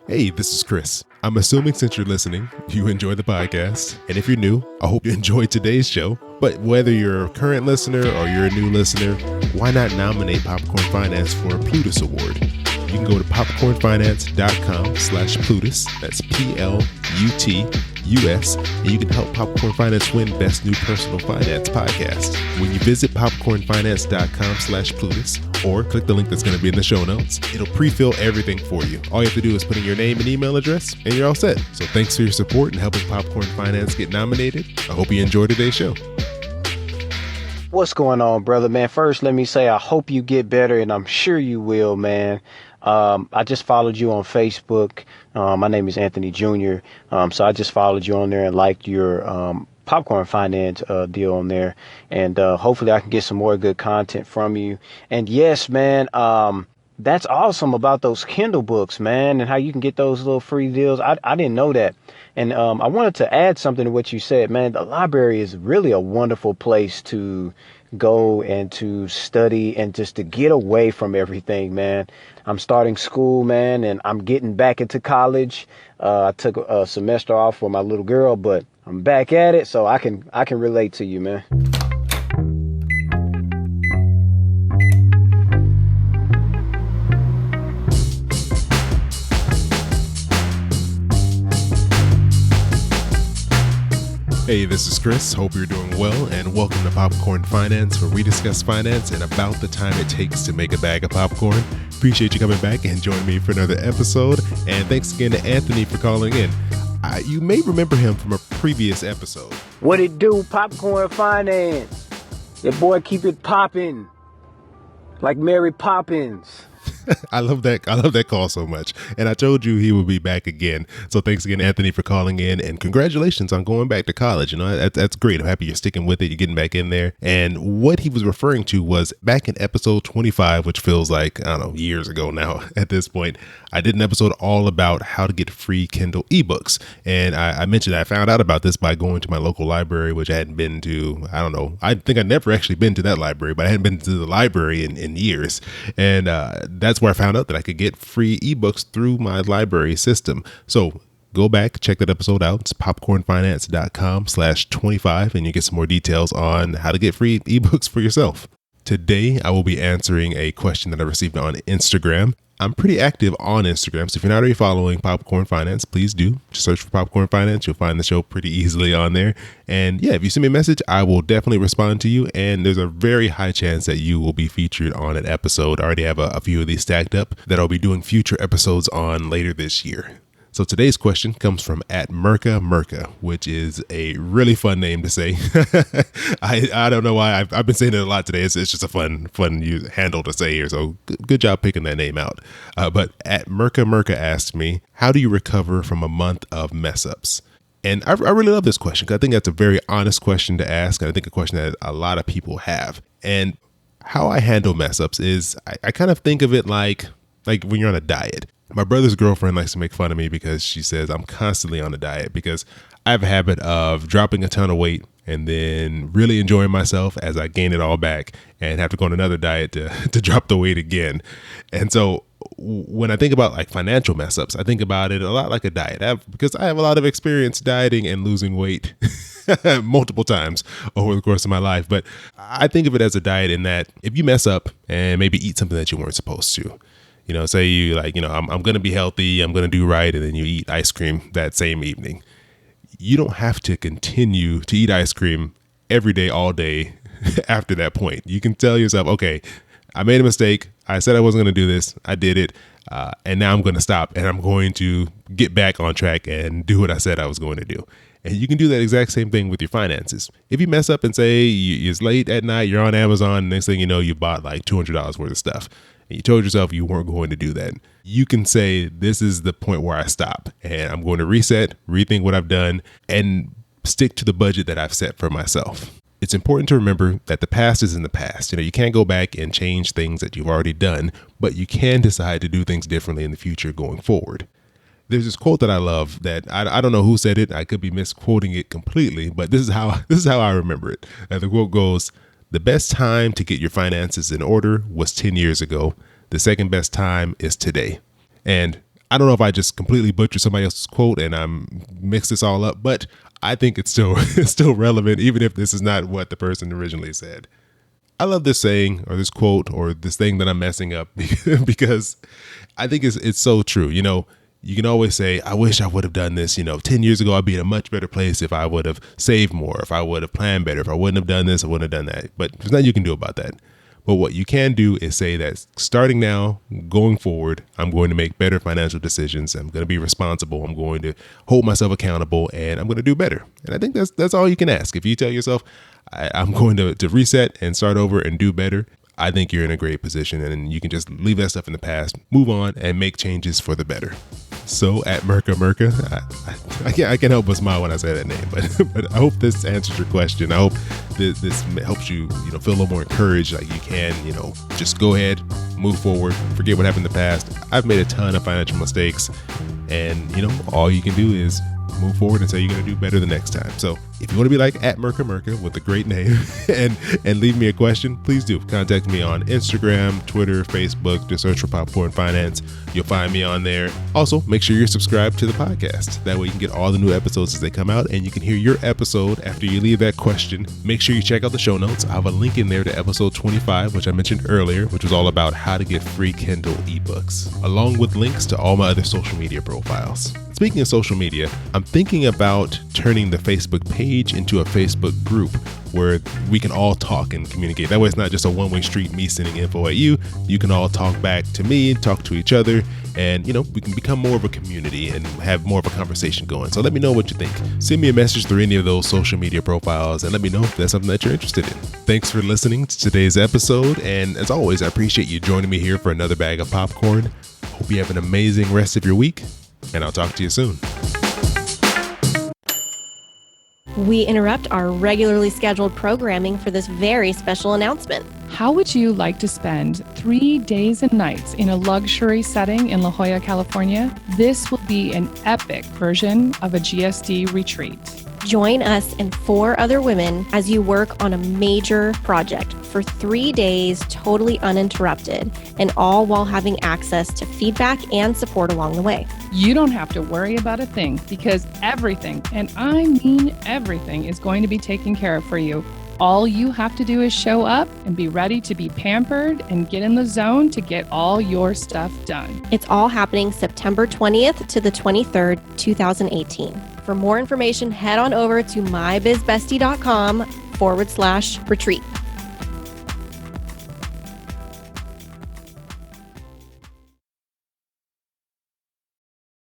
Hey, this is Chris. I'm assuming since you're listening, you enjoy the podcast. And if you're new, I hope you enjoyed today's show. But whether you're a current listener or you're a new listener, why not nominate Popcorn Finance for a Plutus Award? You can go to popcornfinance.com/Plutus. That's PLUTUS. And you can help Popcorn Finance win Best New Personal Finance Podcast. When you visit popcornfinance.com/Plutus or click the link that's going to be in the show notes, it'll pre-fill everything for you. All you have to do is put in your name and email address and you're all set. So thanks for your support and helping Popcorn Finance get nominated. I hope you enjoy today's show. What's going on, brother, man? First, let me say I hope you get better, and I'm sure you will, man. I just followed you on Facebook. My name is Anthony Jr. So I just followed you on there and liked your Popcorn Finance deal on there. And hopefully I can get some more good content from you. And yes, man, that's awesome about those Kindle books, man, and how you can get those little free deals. I didn't know that. And I wanted to add something to what you said, man. The library is really a wonderful place to go and to study and just to get away from everything, man. I'm starting school, man, and I'm getting back into college. I took a semester off for my little girl, but I'm back at it, so I can relate to you, man. Hey, this is Chris. Hope you're doing well, and welcome to Popcorn Finance, where we discuss finance and about the time it takes to make a bag of popcorn. Appreciate you coming back and joining me for another episode, and thanks again to Anthony for calling in. You may remember him from a previous episode. What it do, Popcorn Finance? Your boy keep it popping like Mary Poppins. I love that call so much. And I told you he would be back again. So thanks again, Anthony, for calling in, and congratulations on going back to college. You know, that's great. I'm happy you're sticking with it. You're getting back in there. And what he was referring to was back in episode 25, which feels like, I don't know, years ago now at this point. I did an episode all about how to get free Kindle ebooks. And I mentioned I found out about this by going to my local library, which I hadn't been to. I don't know. I think I'd never actually been to that library, but I hadn't been to the library in years. And that's where I found out that I could get free ebooks through my library system. So go back, check that episode out. It's popcornfinance.com/25, and you get some more details on how to get free ebooks for yourself. Today, I will be answering a question that I received on Instagram. I'm pretty active on Instagram, so if you're not already following Popcorn Finance, please do. Just search for Popcorn Finance. You'll find the show pretty easily on there. And yeah, if you send me a message, I will definitely respond to you. And there's a very high chance that you will be featured on an episode. I already have a few of these stacked up that I'll be doing future episodes on later this year. So today's question comes from @Merca, which is a really fun name to say. I don't know why. I've been saying it a lot today. It's just a fun handle to say here. So good job picking that name out. But @Merca asked me, how do you recover from a month of mess ups? And I really love this question because I think that's a very honest question to ask. And I think a question that a lot of people have. And how I handle mess ups is I kind of think of it like when you're on a diet. My brother's girlfriend likes to make fun of me because she says I'm constantly on a diet because I have a habit of dropping a ton of weight and then really enjoying myself as I gain it all back and have to go on another diet to drop the weight again. And so when I think about like financial mess ups, I think about it a lot like a diet because I have a lot of experience dieting and losing weight multiple times over the course of my life. But I think of it as a diet in that if you mess up and maybe eat something that you weren't supposed to, you know, say you I'm going to be healthy, I'm going to do right, and then you eat ice cream that same evening. You don't have to continue to eat ice cream every day, all day after that point. You can tell yourself, okay, I made a mistake. I said I wasn't going to do this. I did it. And now I'm going to stop and I'm going to get back on track and do what I said I was going to do. And you can do that exact same thing with your finances. If you mess up and say it's late at night, you're on Amazon, next thing you know, you bought like $200 worth of stuff. And you told yourself you weren't going to do that. You can say, this is the point where I stop and I'm going to reset, rethink what I've done, and stick to the budget that I've set for myself. It's important to remember that the past is in the past. You know, you can't go back and change things that you've already done, but you can decide to do things differently in the future going forward. There's this quote that I love that I don't know who said it. I could be misquoting it completely, but this is how I remember it. The quote goes, "The best time to get your finances in order was 10 years ago. The second best time is today." And I don't know if I just completely butchered somebody else's quote and I'm mixed this all up, but I think it's still relevant, even if this is not what the person originally said. I love this saying or this quote or this thing that I'm messing up because I think it's so true. You know, you can always say, I wish I would have done this. 10 years ago, I'd be in a much better place if I would have saved more, if I would have planned better, if I wouldn't have done this, I wouldn't have done that. But there's nothing you can do about that. But what you can do is say that starting now, going forward, I'm going to make better financial decisions. I'm going to be responsible. I'm going to hold myself accountable, and I'm going to do better. And I think that's all you can ask. If you tell yourself, I'm going to reset and start over and do better, I think you're in a great position, and you can just leave that stuff in the past, move on, and make changes for the better. So at Merca, I can't help but smile when I say that name, but I hope this answers your question. I hope this helps you, feel a little more encouraged. Like you can, just go ahead, move forward, forget what happened in the past. I've made a ton of financial mistakes, and all you can do is move forward and say you're going to do better the next time. So if you want to be like at Merca with a great name and leave me a question, please do contact me on Instagram, Twitter, Facebook. Just search for Popcorn Finance. You'll find me on there. Also, make sure you're subscribed to the podcast. That way you can get all the new episodes as they come out, and you can hear your episode after you leave that question. Make sure you check out the show notes. I have a link in there to episode 25, which I mentioned earlier, which was all about how to get free Kindle ebooks, along with links to all my other social media profiles. Speaking of social media, I'm thinking about turning the Facebook page into a Facebook group where we can all talk and communicate. That way it's not just a one-way street, me sending info at you. You can all talk back to me, talk to each other, and we can become more of a community and have more of a conversation going. So let me know what you think. Send me a message through any of those social media profiles and let me know if that's something that you're interested in. Thanks for listening to today's episode, and as always, I appreciate you joining me here for another bag of popcorn. Hope you have an amazing rest of your week, and I'll talk to you soon. We interrupt our regularly scheduled programming for this very special announcement. How would you like to spend 3 days and nights in a luxury setting in La Jolla, California? This will be an epic version of a GSD retreat. Join us and 4 other women as you work on a major project for 3 days, totally uninterrupted, and all while having access to feedback and support along the way. You don't have to worry about a thing because everything, and I mean everything, is going to be taken care of for you. All you have to do is show up and be ready to be pampered and get in the zone to get all your stuff done. It's all happening September 20th to the 23rd, 2018. For more information, head on over to mybizbestie.com/retreat.